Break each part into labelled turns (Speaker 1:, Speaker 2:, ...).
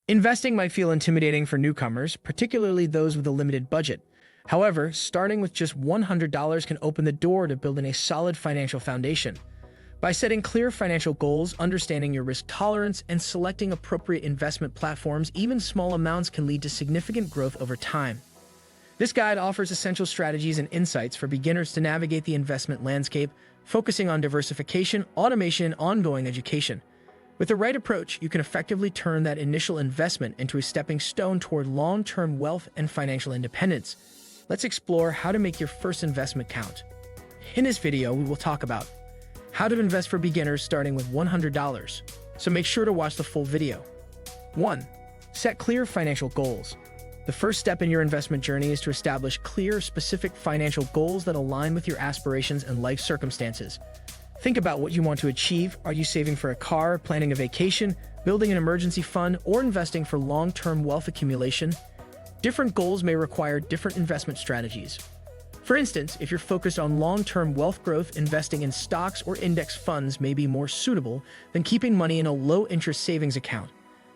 Speaker 1: Investing might feel intimidating for newcomers, particularly those with a limited budget. However, starting with just $100 can open the door to building a solid financial foundation. By setting clear financial goals, understanding your risk tolerance, and selecting appropriate investment platforms, even small amounts can lead to significant growth over time. This guide offers essential strategies and insights for beginners to navigate the investment landscape, focusing on diversification, automation, and ongoing education. With the right approach, you can effectively turn that initial investment into a stepping stone toward long-term wealth and financial independence. Let's explore how to make your first investment count. In this video, we will talk about how to invest for beginners starting with $100, so make sure to watch the full video. 1. Set clear financial goals. The first step in your investment journey is to establish clear, specific financial goals that align with your aspirations and life circumstances. Think about what you want to achieve. Are you saving for a car, planning a vacation, building an emergency fund, or investing for long-term wealth accumulation? Different goals may require different investment strategies. For instance, if you're focused on long-term wealth growth, investing in stocks or index funds may be more suitable than keeping money in a low-interest savings account.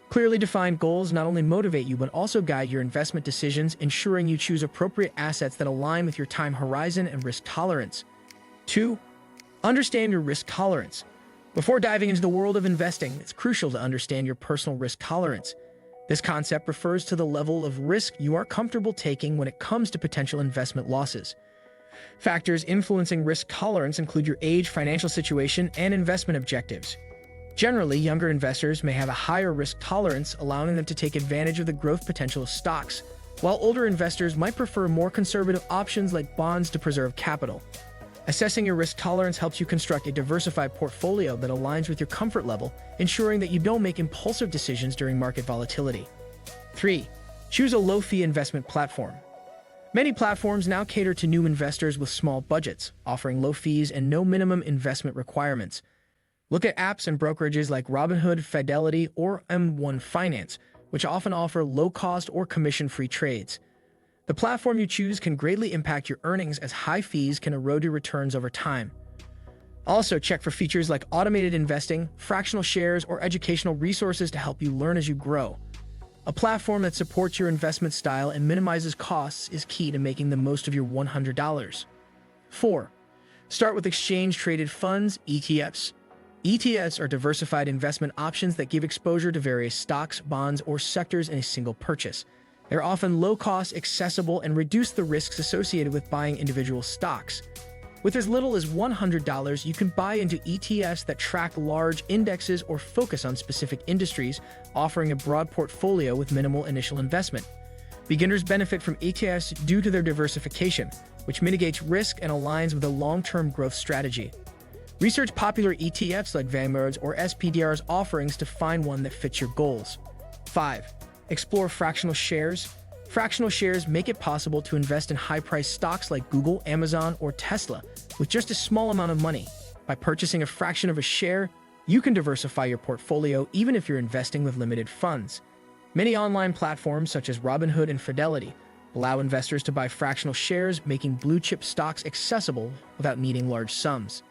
Speaker 1: Clearly defined goals not only motivate you but also guide your investment decisions, ensuring you choose appropriate assets that align with your time horizon and risk tolerance. 2. Understand your risk tolerance. Before diving into the world of investing, it's crucial to understand your personal risk tolerance. This concept refers to the level of risk you are comfortable taking when it comes to potential investment losses. Factors influencing risk tolerance include your age, financial situation, and investment objectives. Generally, younger investors may have a higher risk tolerance, allowing them to take advantage of the growth potential of stocks, while older investors might prefer more conservative options like bonds to preserve capital. Assessing your risk tolerance helps you construct a diversified portfolio that aligns with your comfort level, ensuring that you don't make impulsive decisions during market volatility. 3. Choose a low-fee investment platform. Many platforms now cater to new investors with small budgets, offering low fees and no minimum investment requirements. Look at apps and brokerages like Robinhood, Fidelity, or M1 Finance, which often offer low-cost or commission-free trades. The platform you choose can greatly impact your earnings, as high fees can erode your returns over time. Also, check for features like automated investing, fractional shares, or educational resources to help you learn as you grow. A platform that supports your investment style and minimizes costs is key to making the most of your $100. 4. Start with exchange-traded funds, ETFs. ETFs are diversified investment options that give exposure to various stocks, bonds, or sectors in a single purchase. They're often low-cost, accessible, and reduce the risks associated with buying individual stocks. With as little as $100, you can buy into ETFs that track large indexes or focus on specific industries, offering a broad portfolio with minimal initial investment. Beginners benefit from ETFs due to their diversification, which mitigates risk and aligns with a long-term growth strategy. Research popular ETFs like Vanguard's or SPDR's offerings to find one that fits your goals. 5. Explore fractional shares. Fractional shares make it possible to invest in high-priced stocks like Google, Amazon, or Tesla with just a small amount of money. By purchasing a fraction of a share, you can diversify your portfolio even if you're investing with limited funds. Many online platforms such as Robinhood and Fidelity allow investors to buy fractional shares, making blue-chip stocks accessible without needing large sums.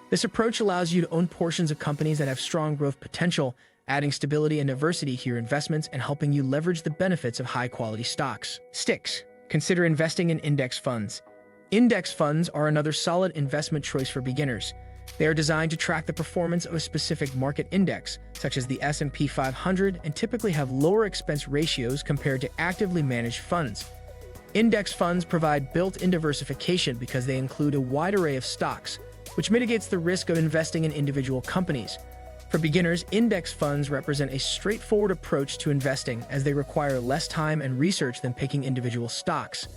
Speaker 1: This approach allows you to own portions of companies that have strong growth potential, adding stability and diversity to your investments and helping you leverage the benefits of high-quality stocks. 6. Consider investing in index funds. Index funds are another solid investment choice for beginners. They are designed to track the performance of a specific market index, such as the S&P 500, and typically have lower expense ratios compared to actively managed funds. Index funds provide built-in diversification because they include a wide array of stocks, which mitigates the risk of investing in individual companies. For beginners, index funds represent a straightforward approach to investing, as they require less time and research than picking individual stocks.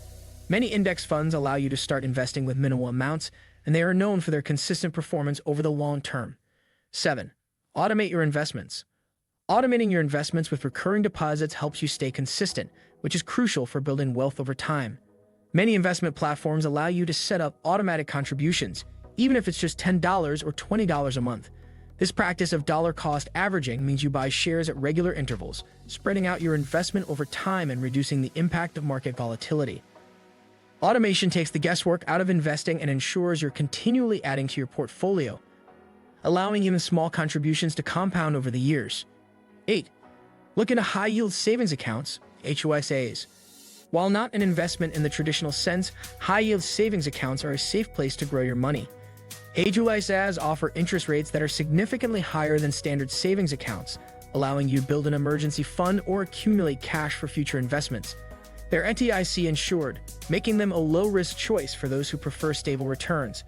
Speaker 1: Many index funds allow you to start investing with minimal amounts, and they are known for their consistent performance over the long term. 7. Automate your investments. Automating your investments with recurring deposits helps you stay consistent, which is crucial for building wealth over time. Many investment platforms allow you to set up automatic contributions, even if it's just $10 or $20 a month. This practice of dollar-cost averaging means you buy shares at regular intervals, spreading out your investment over time and reducing the impact of market volatility. Automation takes the guesswork out of investing and ensures you're continually adding to your portfolio, allowing even small contributions to compound over the years. 8. Look into high-yield savings accounts, HOSAs. While not an investment in the traditional sense, high-yield savings accounts are a safe place to grow your money. HOSAs offer interest rates that are significantly higher than standard savings accounts, allowing you to build an emergency fund or accumulate cash for future investments. They're FDIC insured, making them a low-risk choice for those who prefer stable returns.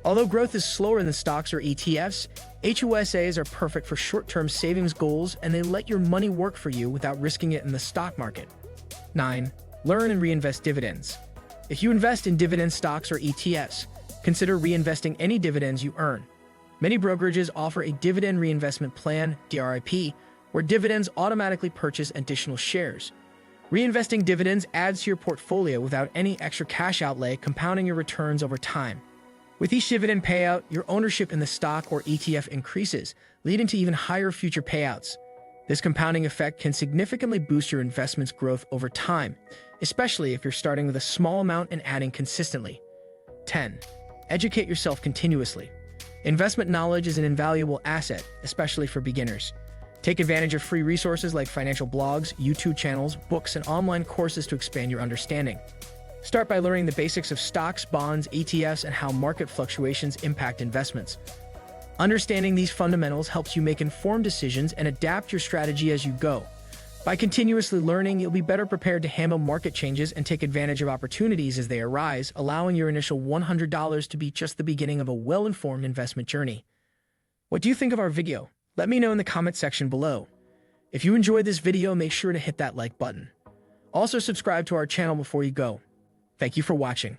Speaker 1: Although growth is slower than stocks or ETFs, HOSAs are perfect for short-term savings goals, and they let your money work for you without risking it in the stock market. 9. Learn and reinvest dividends. If you invest in dividend stocks or ETFs, consider reinvesting any dividends you earn. Many brokerages offer a dividend reinvestment plan, DRIP, where dividends automatically purchase additional shares. Reinvesting dividends adds to your portfolio without any extra cash outlay, compounding your returns over time. With each dividend payout, your ownership in the stock or ETF increases, leading to even higher future payouts. This compounding effect can significantly boost your investment's growth over time, especially if you're starting with a small amount and adding consistently. 10. Educate yourself continuously. Investment knowledge is an invaluable asset, especially for beginners. Take advantage of free resources like financial blogs, YouTube channels, books, and online courses to expand your understanding. Start by learning the basics of stocks, bonds, ETFs, and how market fluctuations impact investments. Understanding these fundamentals helps you make informed decisions and adapt your strategy as you go. By continuously learning, you'll be better prepared to handle market changes and take advantage of opportunities as they arise, allowing your initial $100 to be just the beginning of a well-informed investment journey. What do you think of our video? Let me know in the comment section below. If you enjoyed this video, make sure to hit that like button. Also, subscribe to our channel before you go. Thank you for watching.